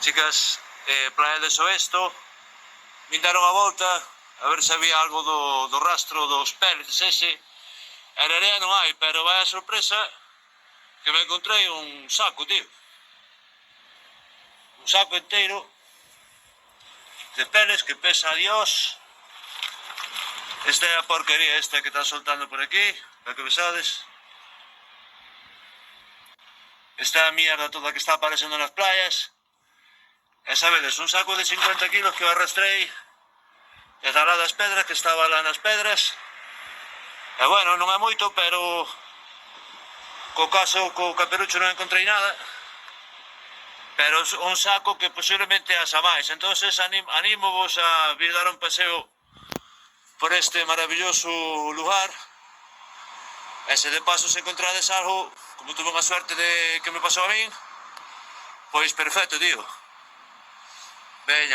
Chicas, Playa de Soesto, me deron a volta a ver se había algo do rastro dos pellets ese. En area non hai, pero vai a sorpresa que me encontrei un saco, tío. Un saco inteiro de pellets que pesa a Dios. Esta é a porquería esta que está soltando por aquí, para que besades. Esta é a mierda toda que está aparecendo nas playas. E sabedes, un saco de 50 kilos que eu arrastrei desde lá das pedras, que estaba lá nas pedras. E bueno, non é moito, pero co caperucho non encontrei nada. Pero un saco que posiblemente asa máis. Entonces animo-vos a vir dar un paseo por este maravilloso lugar. E se de paso se encontrades algo, como tuve unha suerte de que me pasou a min, pois perfecto, tío.